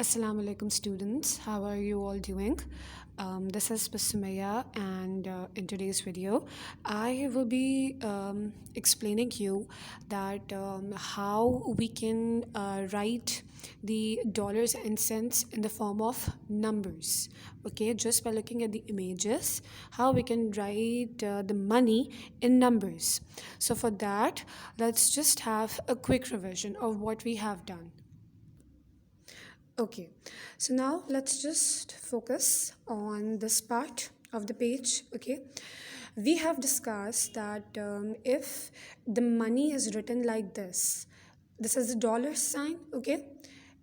Assalamu alaikum students, how are you all doing? This is Basumaya, and in today's video I will be explaining you that how we can write the dollars and cents in the form of numbers. Okay, just by looking at the images, how we can write the money in numbers. So for that, let's just have a quick revision of what we have done. Okay, so now let's just focus on this part of the page. Okay, we have discussed that if the money is written like this is the dollar sign. Okay,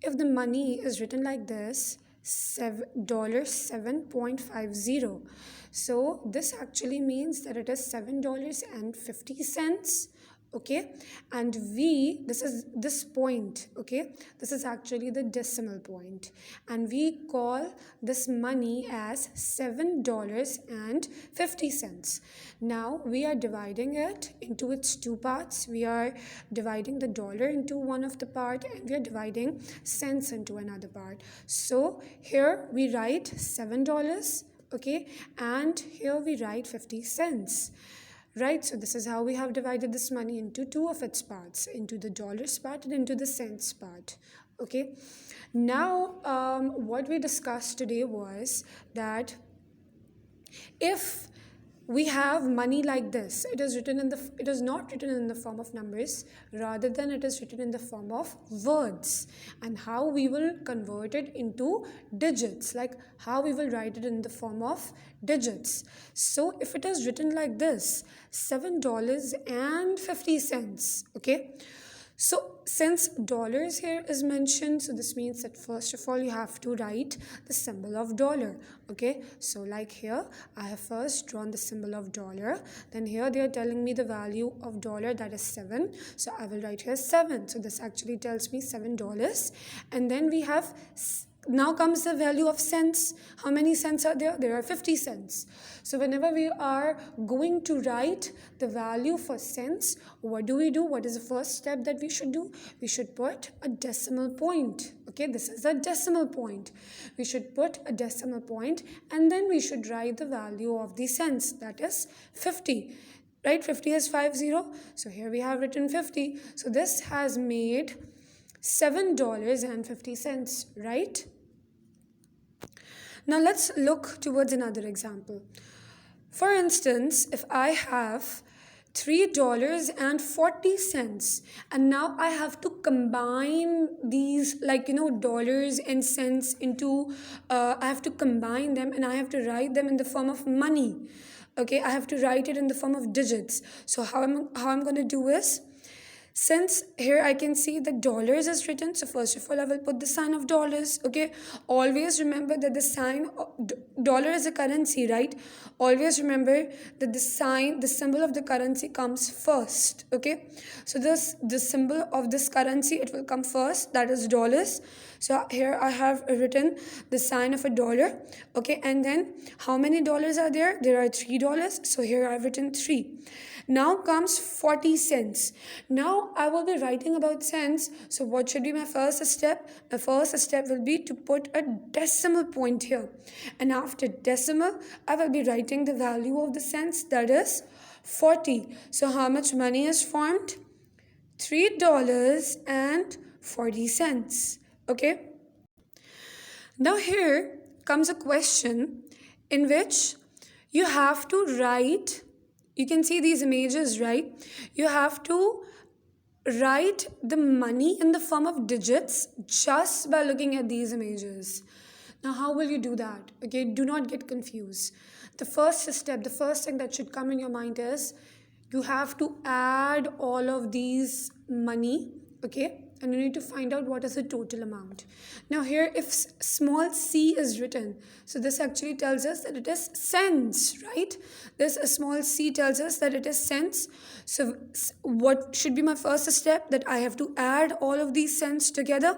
if the money is written like this, $7.50, so this actually means that it is $7.50. Okay, and this point, okay, this is actually the decimal point, and we call this money as $7.50. Now we are dividing it into its two parts. We are dividing the dollar into one of the part, and we are dividing cents into another part. So here we write $7, okay, and here we write 50 cents. Right, so this is how we have divided this money into two of its parts, into the dollars part and into the cents part. Okay, now what we discussed today was that if we have money like this, it is not written in the form of numbers, rather than it is written in the form of words, and how we will convert it into digits, like how we will write it in the form of digits. So if it is written like this, $7.50, okay, so since dollars here is mentioned, so this means that first of all you have to write the symbol of dollar. Okay, so like here I have first drawn the symbol of dollar, then here they are telling me the value of dollar, that is 7, so I will write here 7. So this actually tells me $7, and then we have now comes the value of cents. How many cents are there? There are 50 cents. So whenever we are going to write the value for cents, what do? What is the first step that we should do? We should put a decimal point. Okay, this is a decimal point. We should put a decimal point, and then we should write the value of the cents, that is 50. Right, 50 is 50. So here we have written 50. So this has made $7.50, right? Now let's look towards another example. For instance, if I have $3.40, and now I have to combine these, dollars and cents into, I have to combine them, and I have to write them in the form of money. Okay, I have to write it in the form of digits. So how I'm going to do is, since here I can see the dollars is written, so first of all I will put the sign of dollars. Okay, always remember that the sign dollar is a currency, right? Always remember that the symbol of the currency comes first. Okay, so the symbol of this currency, it will come first, that is dollars. So here I have written the sign of a dollar. Okay, and then how many dollars are there? There are $3, so here I've written 3. Now comes 40 cents. Now I will be writing about cents. So what should be my first step? My first step will be to put a decimal point here. And after decimal, I will be writing the value of the cents, that is 40. So how much money is formed? $3.40. Okay. Now here comes a question in which you have to write. You can see these images, right? You have to write the money in the form of digits just by looking at these images. Now, how will you do that? Okay, do not get confused. The first step, the first thing that should come in your mind is you have to add all of these money, okay? And you need to find out what is the total amount. Now here, if small c is written, so this actually tells us that it is cents, right? This small c tells us that it is cents. So what should be my first step? That I have to add all of these cents together.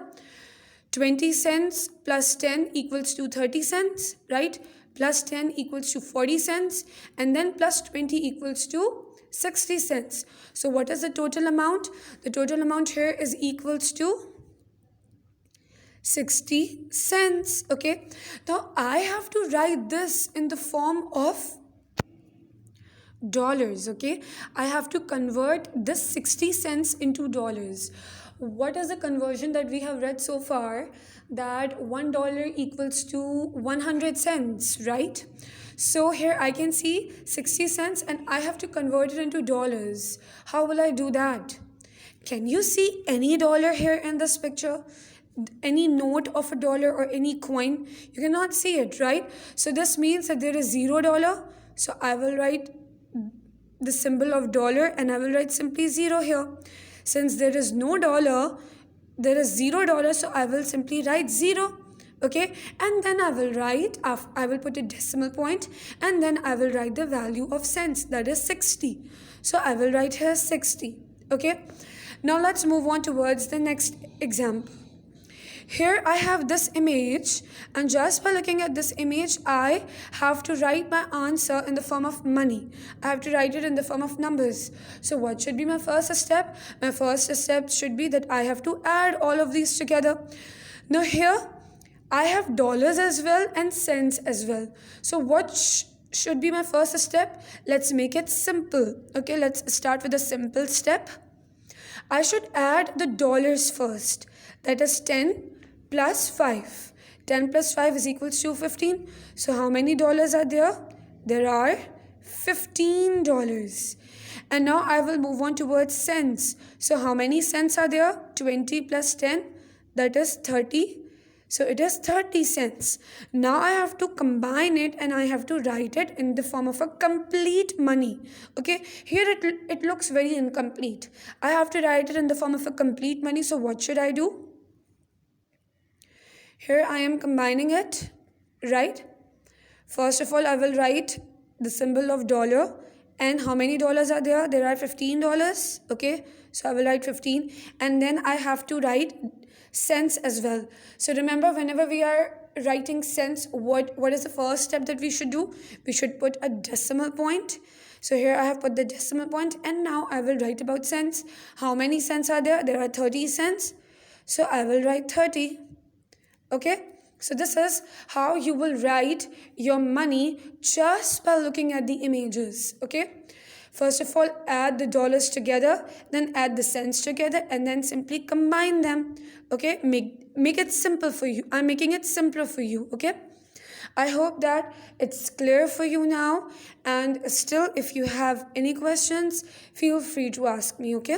20 cents plus 10 equals to 30 cents, right? Plus 10 equals to 40 cents, and then plus 20 equals to 60 cents. So what is the total amount? The total amount here is equals to 60 cents. Okay, now I have to write this in the form of dollars. Okay, I have to convert this 60 cents into dollars. What is the conversion that we have read so far? That $1 equals to 100 cents, right? So here I can see 60 cents and I have to convert it into dollars. How will I do that? Can you see any dollar here in this picture? Any note of a dollar or any coin? You cannot see it, right? So this means that there is $0. So I will write the symbol of dollar and I will write simply 0 here. Since there is no dollar, there is $0, so I will simply write 0. Okay, and then I will write, I will put a decimal point and then I will write the value of cents, that is 60. So I will write here 60. Okay, now let's move on towards the next example. Here I have this image, and just by looking at this image, I have to write my answer in the form of money. I have to write it in the form of numbers. So what should be my first step? My first step should be that I have to add all of these together. Now here I have dollars as well and cents as well. So what should be my first step? Let's make it simple. Okay, let's start with a simple step. I should add the dollars first. That is 10 plus 5. 10 plus 5 is equals to 15. So how many dollars are there? There are $15. And now I will move on towards cents. So how many cents are there? 20 plus 10, that is 30. So it is 30 cents. Now I have to combine it and I have to write it in the form of a complete money. Okay, here it looks very incomplete. I have to write it in the form of a complete money. So what should I do? Here I am combining it, right? First of all, I will write the symbol of dollar. And how many dollars are there? There are $15. Okay, so I will write 15. And then I have to write cents as well. So remember, whenever we are writing cents, what is the first step that we should do? We should put a decimal point. So here I have put the decimal point, and now I will write about cents. How many cents are there? There are 30 cents. So I will write 30. Okay, so this is how you will write your money just by looking at the images. Okay, first of all, add the dollars together, then add the cents together, and then simply combine them. Okay, make it simple for you. I'm making it simpler for you. Okay, I hope that it's clear for you now, and still if you have any questions, feel free to ask me. Okay.